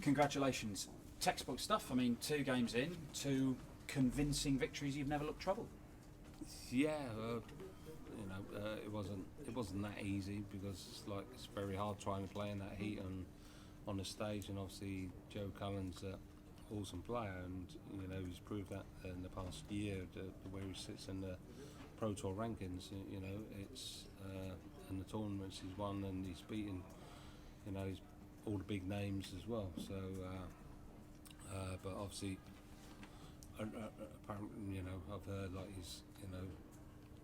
Congratulations. Textbook stuff. I mean, 2 games in, 2 convincing victories. You've never looked troubled. Yeah, it wasn't that easy because it's very hard trying to play in that heat on the stage, and obviously Joe Cullen's an awesome player, and he's proved that in the past year, where he sits in the Pro Tour rankings. It's in the tournaments he's won, and he's beaten he's all the big names as well. So, but obviously, apparently, I've heard he's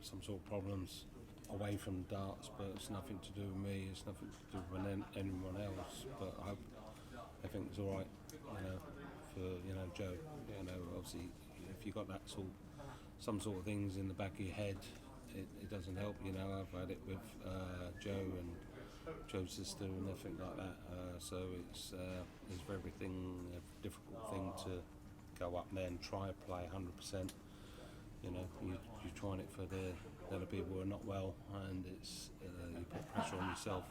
some sort of problems away from darts, but it's nothing to do with me. It's nothing to do with anyone else. But I hope everything's all right. For Joe. Obviously, if you got that some sort of things in the back of your head, it doesn't help. I've had it with Joe and Joe's sister and everything like that. So it's everything a difficult thing to go up there and try to play 100%. You're trying it for the other people who are not well, and it's you put pressure on yourself.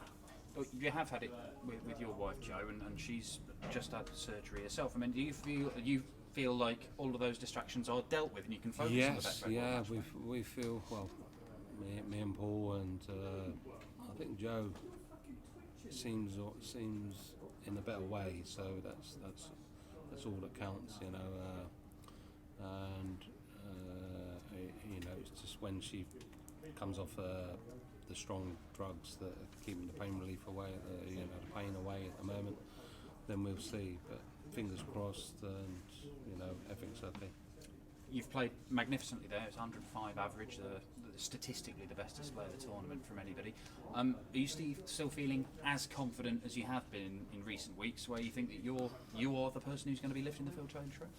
But you have had it with your wife Jo, and she's just had surgery herself. I mean, do you feel like all of those distractions are dealt with, and you can focus on the best? Yes, yeah, we feel well. Me and Paul, and I think Joe seems in a better way. So that's all that counts, and. It's just when she comes off the strong drugs that are keeping the pain relief away, the pain away at the moment, then we'll see. But fingers crossed, and everything's okay. You've played magnificently there. It's 105 average, statistically the best display of the tournament from anybody. Are you still feeling as confident as you have been in recent weeks, where you think that you are the person who's going to be lifting the Phil Taylor Trophy?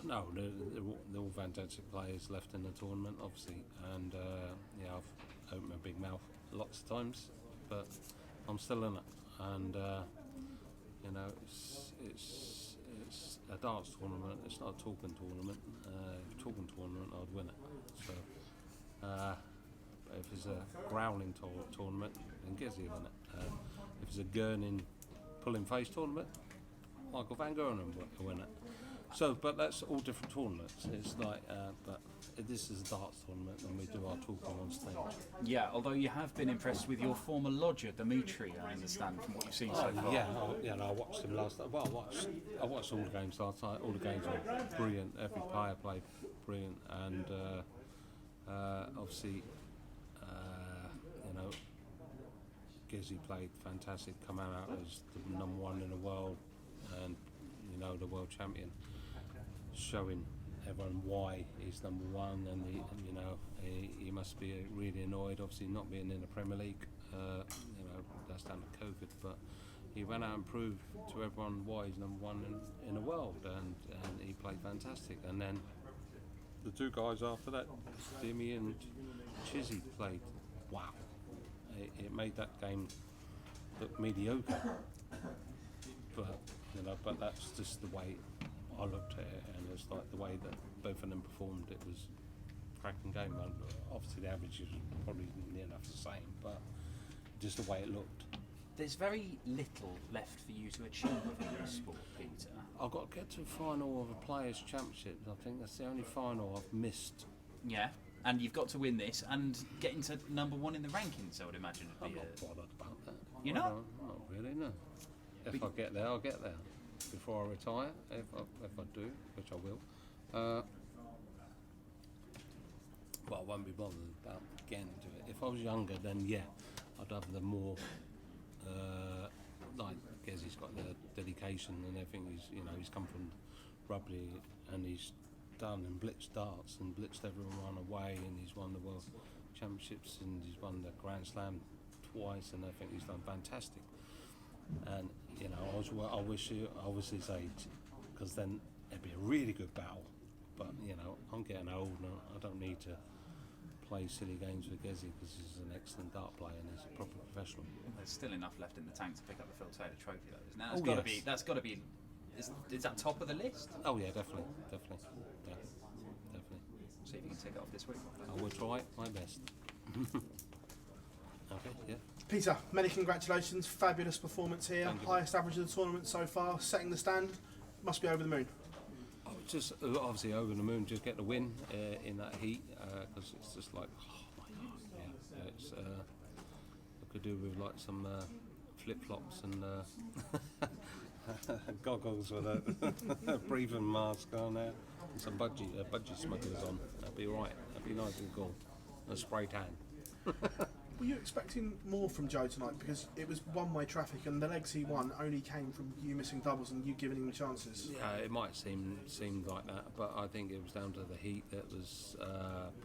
No, they're all fantastic players left in the tournament, obviously, and I've opened my big mouth lots of times, but I'm still in it, and it's a darts tournament. It's not a talking tournament. If a talking tournament, I'd win it. So, but if it's a growling tournament, then Gezzy will win it. If it's a gurning, pulling face tournament, Michael Van Gogh will win it. So, but that's all different tournaments. It's like, but this is a darts tournament, and we do our talking on stage. Yeah, although you have been impressed with your former lodger, Dimitri, I understand from what you've seen so far. Yeah, I watched him last night. Well, I watched all the games last night. All the games were brilliant. Every player played brilliant, and obviously, Gezzy played fantastic, coming out as the number 1 in the world, and the world champion, showing everyone why he's number 1, and he must be really annoyed, obviously not being in the Premier League. That's down to COVID, but he went out and proved to everyone why he's number 1 in the world, and he played fantastic. And then the 2 guys after that, Demi and Chizzy, played wow. It made that game look mediocre, but that's just the way I looked at it, and it's like the way that both of them performed. It was a cracking game. And obviously the average is probably near enough the same, but just the way it looked. There's very little left for you to achieve in this sport, Peter. I've got to get to the final of a Players' Championship. I think that's the only final I've missed. Yeah, and you've got to win this and get into number 1 in the rankings, I would imagine. I'm not bothered about that. You're not? Not really, no. If I get there, I'll get there. Before I retire, if I do, which I will. Well, I won't be bothered about getting to it. If I was younger, then yeah, I'd have the more, like Gezzy's got the dedication and everything. He's come from rugby, and he's done and blitzed darts and blitzed everyone away, and he's won the World Championships, and he's won the Grand Slam twice, and I think he's done fantastic. And I wish his age, because then it'd be a really good battle. But I'm getting old now. I don't need to play silly games with Gezzy, because he's an excellent dart player and he's a proper professional. There's still enough left in the tank to pick up the Phil Taylor Trophy, though. That's got to be. Is that top of the list? Oh yeah, definitely. Yeah, definitely. See if you can take it off this week. I will try my best. Okay, yeah. Peter, many congratulations. Fabulous performance here. Thank you. Highest average of the tournament so far. Setting the standard. Must be over the moon. I was just obviously over the moon, just get the win in that heat, because it's just like, oh my god, yeah. It's I could do with like some flip flops and goggles with a breathing mask on there, and some budgie smugglers on. That'd be alright. That'd be nice and cool. And a spray tan. Were you expecting more from Joe tonight? Because it was one-way traffic, and the legs he won only came from you missing doubles and you giving him chances. Yeah, it might seem like that, but I think it was down to the heat that was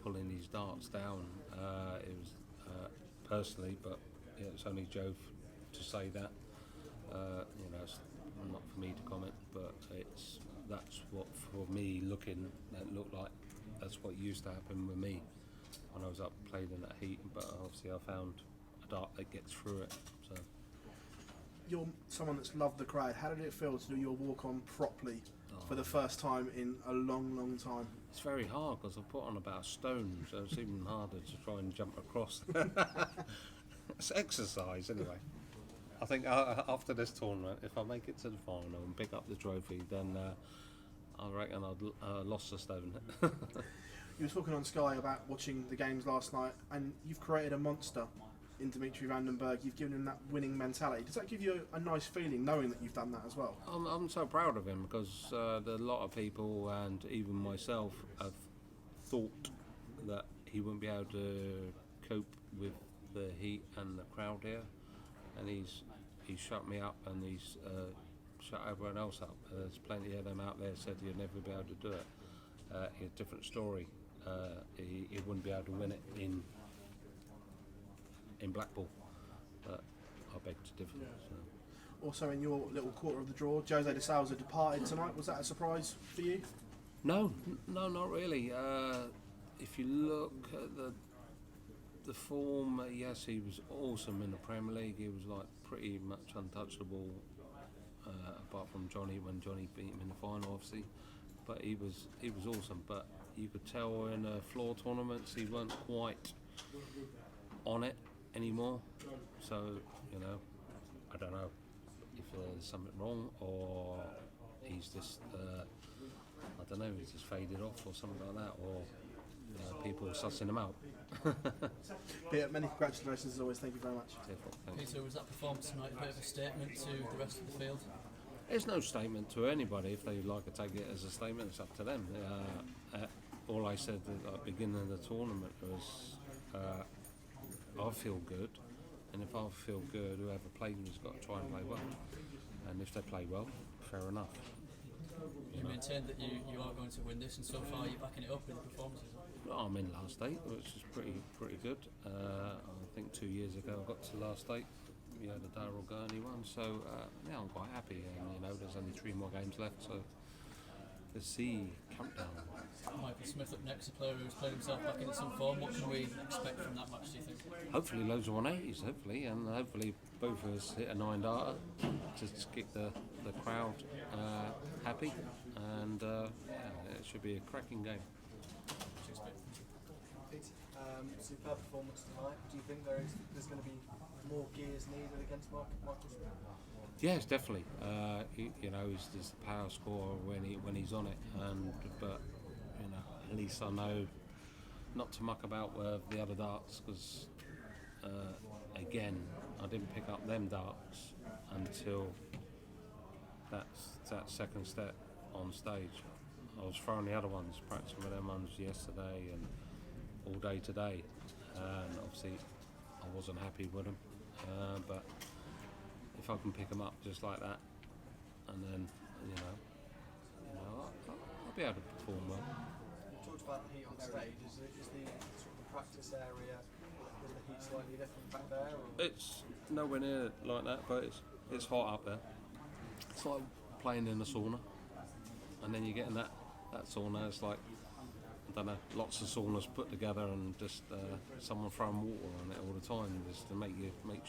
pulling these darts down. It was personally, but yeah, it's only Joe to say that. It's not for me to comment, but that's what for me that looked like. That's what used to happen with me when I was up playing in that heat. But obviously, I found a dart that gets through it. So You're someone that's loved the crowd. How did it feel to do your walk-on properly for the first time in a long, long time? it's very hard because I put on about a stone, so it's even harder to try and jump across. It's exercise anyway. I think after this tournament, if I make it to the final and pick up the trophy, then I reckon I'd lost a stone. You were talking on Sky about watching the games last night, and you've created a monster in Dimitri Vandenberg. You've given him that winning mentality. Does that give you a nice feeling knowing that you've done that as well? I'm so proud of him because a lot of people and even myself have thought that he wouldn't be able to cope with the heat and the crowd here, and he's shut me up and he's shut everyone else up. There's plenty of them out there said he'd never be able to do it. A different story. He wouldn't be able to win it in Blackpool, but I beg to differ. So. Also, in your little quarter of the draw, Jose de Souza departed tonight. Was that a surprise for you? No, not really. If you look at the form, yes, he was awesome in the Premier League. He was like pretty much untouchable, apart from Johnny when Johnny beat him in the final, obviously. But he was awesome. But you could tell in floor tournaments he weren't quite on it anymore. So I don't know if there's something wrong or he's just I don't know, he's just faded off or something like that, or people are sussing him out. Peter, many congratulations as always. Thank you very much. Thanks. Peter, was that performance tonight a bit of a statement to the rest of the field? There's no statement to anybody. If they like to take it as a statement, it's up to them. All I said at the beginning of the tournament was I feel good, and if I feel good, whoever plays has got to try and play well. And if they play well, fair enough. You maintained that you are going to win this, and so far you're backing it up with the performances. Well, I'm in last eight, which is pretty good. I think 2 years ago I got to last eight. We had a Darrell Gurney one, so I'm quite happy. And there's only 3 more games left, so let's see countdown. Michael Smith up next, a player who's played himself back into some form. What can we expect from that match, do you think? Hopefully loads of 180s, and hopefully both of us hit a 9-darter to keep the crowd happy, and it should be a cracking game. Superb performance tonight. Do you think there's going to be more gears needed against Michael Smith? Yes, definitely. He's just a power scorer when he's on it, but at least I know not to muck about with the other darts because again, I didn't pick up them darts until that second step on stage. I was throwing the other ones, practicing with them ones yesterday and all day today, and obviously I wasn't happy with them. But if I can pick them up just like that, and then I'll be able to perform well. You talked about the heat on stage. Is the sort of the practice area, is the heat slightly different back there? Or? It's nowhere near like that, but it's hot up there. It's like playing in a sauna, and then you get in that sauna. It's like, I don't know, lots of saunas put together, and just someone throwing water on it all the time, just to make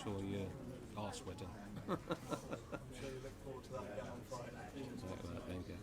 sure your arse sweating. I'm sure you look forward to that again on Friday. Thank you.